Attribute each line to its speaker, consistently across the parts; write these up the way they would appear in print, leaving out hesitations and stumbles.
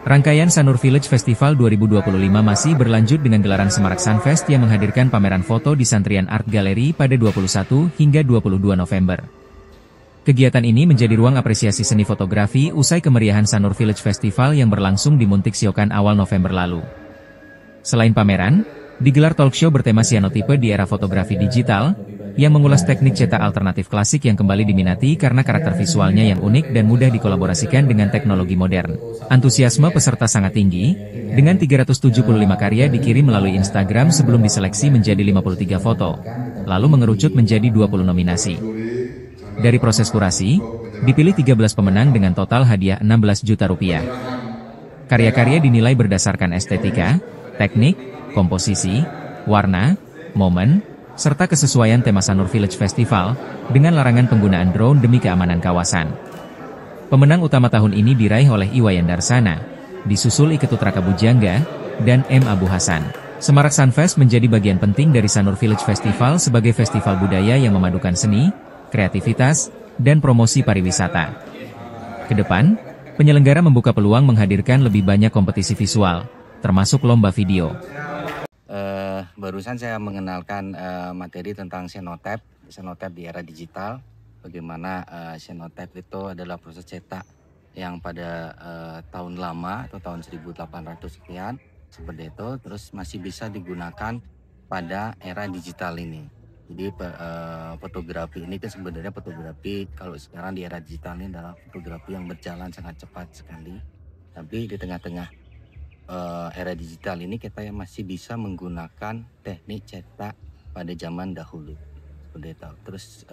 Speaker 1: Rangkaian Sanur Village Festival 2025 masih berlanjut dengan gelaran Semarak Sunfest yang menghadirkan pameran foto di Santrian Art Gallery pada 21 hingga 22 November. Kegiatan ini menjadi ruang apresiasi seni fotografi usai kemeriahan Sanur Village Festival yang berlangsung di Muntik Siokan awal November lalu. Selain pameran, digelar talkshow bertema cyanotype di era fotografi digital, yang mengulas teknik cetak alternatif klasik yang kembali diminati karena karakter visualnya yang unik dan mudah dikolaborasikan dengan teknologi modern. Antusiasme peserta sangat tinggi, dengan 375 karya dikirim melalui Instagram sebelum diseleksi menjadi 53 foto, lalu mengerucut menjadi 20 nominasi. Dari proses kurasi, dipilih 13 pemenang dengan total hadiah 16 juta rupiah. Karya-karya dinilai berdasarkan estetika, teknik, komposisi, warna, momen, serta kesesuaian tema Sanur Village Festival, dengan larangan penggunaan drone demi keamanan kawasan. Pemenang utama tahun ini diraih oleh Iwayan Darsana, disusul Iketut Raka Bujangga, dan M. Abu Hasan. Semarak Sunfest menjadi bagian penting dari Sanur Village Festival sebagai festival budaya yang memadukan seni, kreativitas, dan promosi pariwisata. Kedepan, penyelenggara membuka peluang menghadirkan lebih banyak kompetisi visual, termasuk lomba video.
Speaker 2: Barusan saya mengenalkan materi tentang cyanotype di era digital. Bagaimana cyanotype itu adalah proses cetak yang pada tahun lama atau tahun 1800 sekian seperti itu, terus masih bisa digunakan pada era digital ini. Jadi fotografi ini kan sebenarnya fotografi kalau sekarang di era digital ini adalah fotografi yang berjalan sangat cepat sekali. Tapi di tengah-tengah era digital ini kita masih bisa menggunakan teknik cetak pada zaman dahulu seperti itu. Terus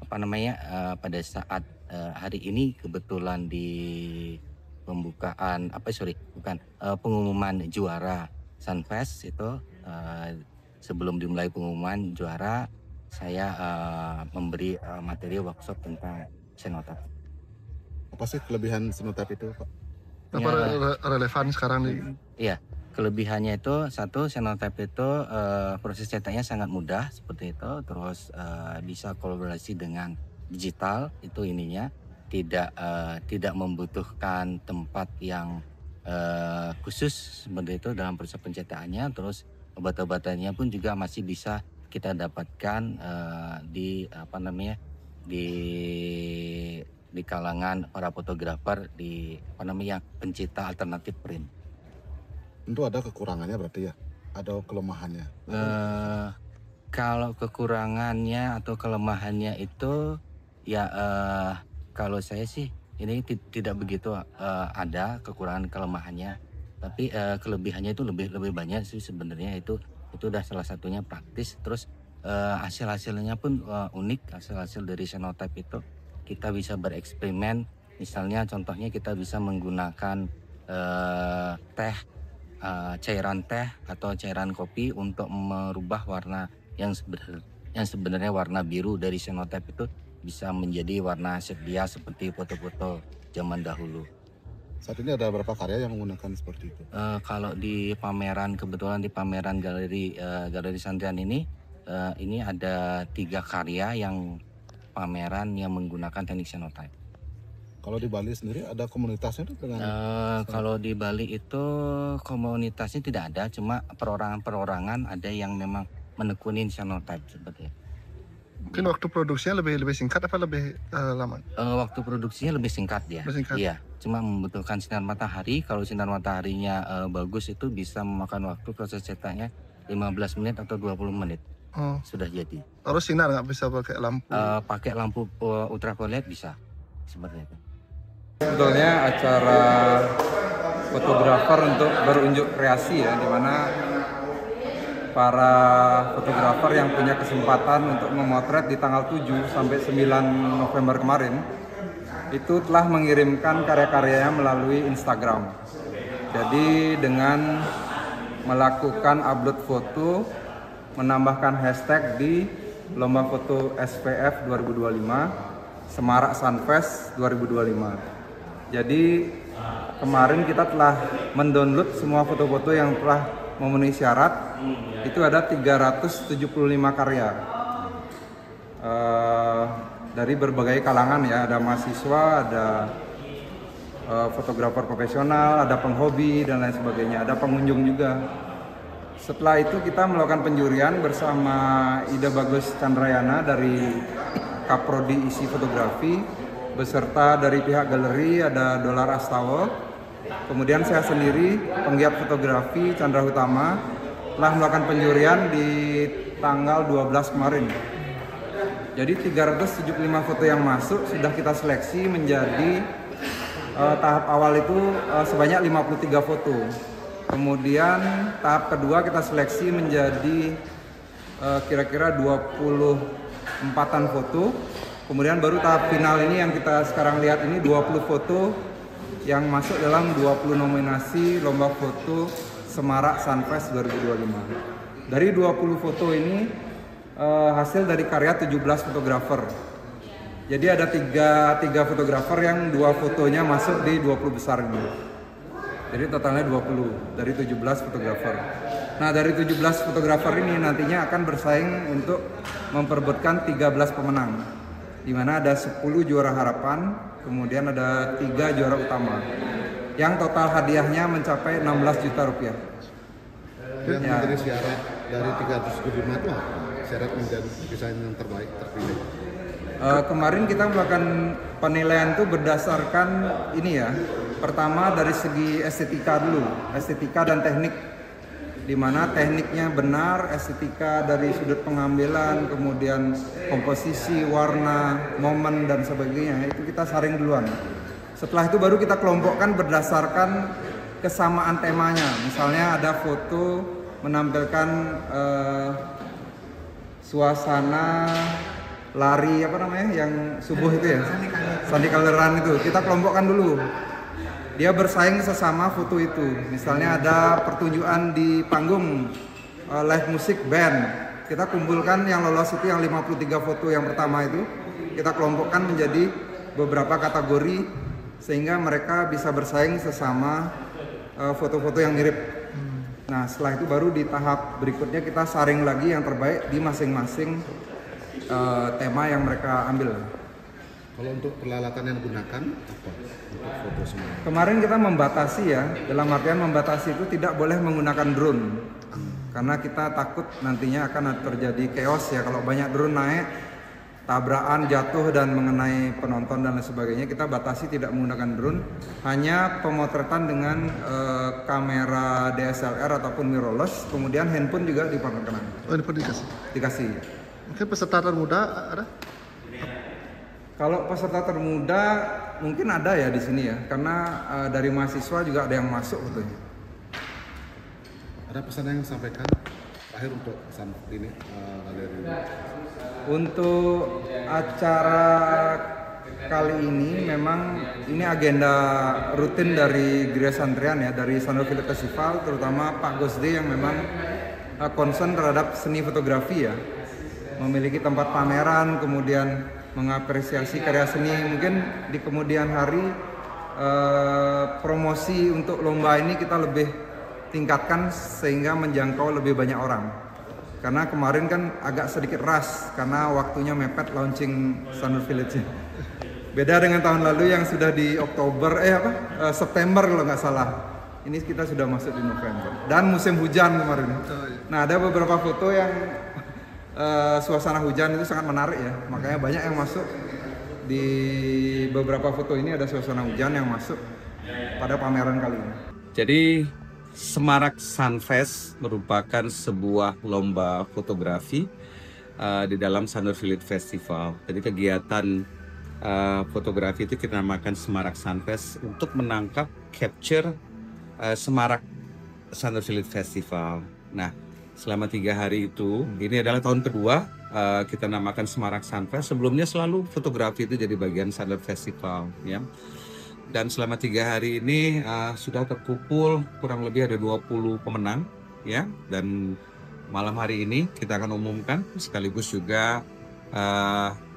Speaker 2: pada saat hari ini kebetulan di pengumuman juara Sunfest itu, sebelum dimulai pengumuman juara saya memberi materi workshop tentang cyanotype.
Speaker 3: Apa sih kelebihan cyanotype itu, Pak?
Speaker 4: Apa relevan sekarang nih?
Speaker 2: Iya, kelebihannya itu satu, cyanotype itu proses cetaknya sangat mudah seperti itu, terus bisa kolaborasi dengan digital itu ininya, tidak membutuhkan tempat yang khusus seperti itu dalam proses pencetakannya. Terus obat-obatannya pun juga masih bisa kita dapatkan di kalangan para fotografer yang pencinta alternatif print.
Speaker 3: Itu ada kekurangannya berarti ya? Ada kelemahannya?
Speaker 2: Kalau kekurangannya atau kelemahannya itu ya kalau saya sih ini tidak begitu ada kekurangan kelemahannya, tapi kelebihannya itu lebih banyak sih sebenarnya. Itu udah salah satunya praktis. Terus hasil-hasilnya pun unik. Hasil dari cyanotype itu kita bisa bereksperimen, misalnya contohnya kita bisa menggunakan cairan teh atau cairan kopi untuk merubah warna yang sebenarnya warna biru dari cyanotype itu bisa menjadi warna sepia seperti foto-foto zaman dahulu.
Speaker 3: Saat ini ada berapa karya yang menggunakan seperti itu?
Speaker 2: Kalau di pameran, kebetulan di pameran galeri Santrian ini ada 3 karya yang pameran yang menggunakan teknik cyanotype.
Speaker 3: Kalau di Bali sendiri ada komunitasnya tuh dengan?
Speaker 2: Kalau di Bali itu komunitasnya tidak ada, cuma perorangan ada yang memang menekunin cyanotype seperti itu.
Speaker 4: Mungkin waktu produksinya lebih singkat apa lebih lama?
Speaker 2: Waktu produksinya lebih singkat ya. Iya, cuma membutuhkan sinar matahari. Kalau sinar mataharinya bagus itu bisa memakan waktu proses cetaknya 15 menit atau 20 menit. Sudah jadi.
Speaker 4: Harus sinar, nggak bisa pakai lampu?
Speaker 2: Pakai lampu ultraviolet bisa, seperti itu.
Speaker 5: Sebetulnya acara fotografer untuk berunjuk kreasi ya, dimana para fotografer yang punya kesempatan untuk memotret di tanggal 7 sampai 9 November kemarin itu telah mengirimkan karya-karyanya melalui Instagram. Jadi dengan melakukan upload foto, menambahkan hashtag di lomba foto SPF 2025 Semarak Sunfest 2025. Jadi kemarin kita telah mendownload semua foto-foto yang telah memenuhi syarat. Itu ada 375 karya dari berbagai kalangan ya, ada mahasiswa, ada fotografer profesional, ada penghobi dan lain sebagainya, ada pengunjung juga. Setelah itu kita melakukan penjurian bersama Ida Bagus Chandrayana dari Kaprodi Isi Fotografi, beserta dari pihak galeri ada Dolar Astawa. Kemudian saya sendiri, penggiat fotografi Chandra Utama, telah melakukan penjurian di tanggal 12 kemarin. Jadi 375 foto yang masuk sudah kita seleksi menjadi tahap awal itu sebanyak 53 foto. Kemudian tahap kedua kita seleksi menjadi kira-kira 24-an foto. Kemudian baru tahap final ini yang kita sekarang lihat ini 20 foto yang masuk dalam 20 nominasi Lomba Foto Semarak Sunfest 2025. Dari 20 foto ini hasil dari karya 17 fotografer. Jadi ada tiga fotografer yang 2 fotonya masuk di 20 besar ini. Jadi totalnya 20 dari 17 fotografer. Nah, dari 17 fotografer ini nantinya akan bersaing untuk memperebutkan 13 pemenang, di mana ada 10 juara harapan, kemudian ada 3 juara utama, yang total hadiahnya mencapai 16 juta rupiah.
Speaker 3: Yang
Speaker 5: Ya.
Speaker 3: menjadi syarat dari 375 itu apa? Syarat menjadi desain yang terbaik terpilih.
Speaker 5: Kemarin kita melakukan penilaian itu berdasarkan ini ya. Pertama dari segi estetika dulu, estetika dan teknik, di mana tekniknya benar, estetika dari sudut pengambilan, kemudian komposisi, warna, momen dan sebagainya, itu kita saring duluan. Setelah itu baru kita kelompokkan berdasarkan kesamaan temanya. Misalnya ada foto menampilkan suasana lari yang subuh itu ya, Sandi Kaleran itu, kita kelompokkan dulu. Dia bersaing sesama foto itu. Misalnya ada pertunjukan di panggung live musik band, kita kumpulkan yang lolos itu yang 53 foto yang pertama itu, kita kelompokkan menjadi beberapa kategori sehingga mereka bisa bersaing sesama foto-foto yang mirip. Nah, setelah itu baru di tahap berikutnya kita saring lagi yang terbaik di masing-masing tema yang mereka ambil.
Speaker 3: Kalau untuk peralatan yang digunakan apa untuk foto semua?
Speaker 5: Kemarin kita membatasi ya, dalam artian membatasi itu tidak boleh menggunakan drone, karena kita takut nantinya akan terjadi chaos ya kalau banyak drone naik, tabrakan, jatuh dan mengenai penonton dan lain sebagainya. Kita batasi tidak menggunakan drone, hanya pemotretan dengan kamera DSLR ataupun mirrorless, kemudian handphone juga diperkenankan.
Speaker 4: Oh, ini pun dikasih. Mungkin peserta termuda ada?
Speaker 5: Kalau peserta termuda mungkin ada ya di sini ya, karena dari mahasiswa juga ada yang masuk fotonya.
Speaker 3: Ada pesan yang disampaikan terakhir untuk pesan ini galeri?
Speaker 5: Untuk acara kali ini memang ini agenda rutin dari Gereja Santrian ya, dari Sandal Film Festival, terutama Pak Gosde yang memang concern terhadap seni fotografi ya, memiliki tempat pameran, kemudian mengapresiasi karya seni. Mungkin di kemudian hari promosi untuk lomba ini kita lebih tingkatkan sehingga menjangkau lebih banyak orang. Karena kemarin kan agak sedikit rush karena waktunya mepet launching Sanur Village. Beda dengan tahun lalu yang sudah di Oktober September kalau nggak salah. Ini kita sudah masuk di November dan musim hujan kemarin. Nah, ada beberapa foto yang suasana hujan itu sangat menarik ya, makanya banyak yang masuk. Di beberapa foto ini ada suasana hujan yang masuk pada pameran kali ini.
Speaker 6: Jadi Semarak Sunfest merupakan sebuah lomba fotografi di dalam Sanur Village Festival. Jadi kegiatan fotografi itu kita namakan Semarak Sunfest untuk menangkap capture Semarak Sanur Village Festival. Nah, selama 3 hari itu, ini adalah tahun kedua kita namakan Semarak Sunfest. Sebelumnya selalu fotografi itu jadi bagian Sanur Festival, ya. Dan selama 3 hari ini sudah terkumpul kurang lebih ada 20 pemenang, ya. Dan malam hari ini kita akan umumkan sekaligus juga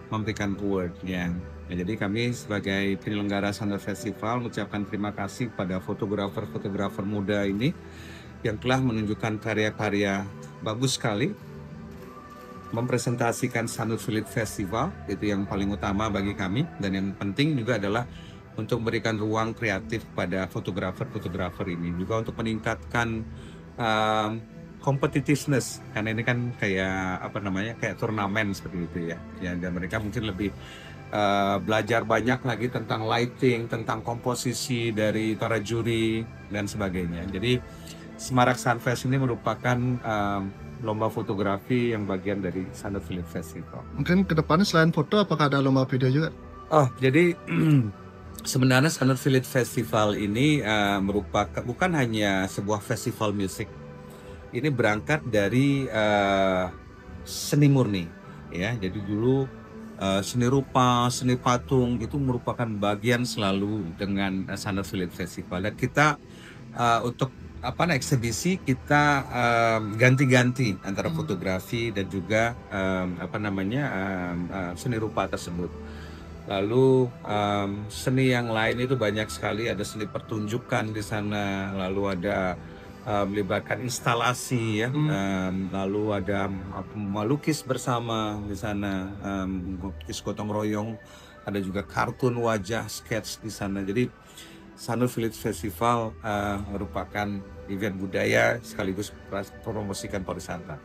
Speaker 6: memberikan award-nya. Ya, jadi kami sebagai penyelenggara Sanur Festival mengucapkan terima kasih pada fotografer-fotografer muda ini yang telah menunjukkan karya-karya bagus sekali, mempresentasikan Sanur Village Festival, itu yang paling utama bagi kami, dan yang penting juga adalah untuk memberikan ruang kreatif pada fotografer-fotografer ini, juga untuk meningkatkan competitiveness, karena ini kan kayak apa namanya, kayak turnamen seperti itu ya, dan mereka mungkin lebih belajar banyak lagi tentang lighting, tentang komposisi dari para juri dan sebagainya. Jadi Semarak Sunfest ini merupakan lomba fotografi yang bagian dari Sanur Film Festival.
Speaker 4: Mungkin kedepannya selain foto, apakah ada lomba video juga?
Speaker 6: Oh, jadi sebenarnya Sanur Film Festival ini merupakan bukan hanya sebuah festival musik. Ini berangkat dari seni murni, ya. Jadi dulu seni rupa, seni patung itu merupakan bagian selalu dengan Sanur Film Festival. Dan kita untuk eksibisi kita ganti-ganti antara fotografi dan juga seni rupa tersebut. Lalu seni yang lain itu banyak sekali, ada seni pertunjukan di sana, lalu ada melibatkan instalasi ya, lalu ada melukis bersama di sana, melukis gotong royong, ada juga kartun wajah, sketch di sana. Jadi Sanur Film Festival merupakan event budaya sekaligus promosikan pariwisata.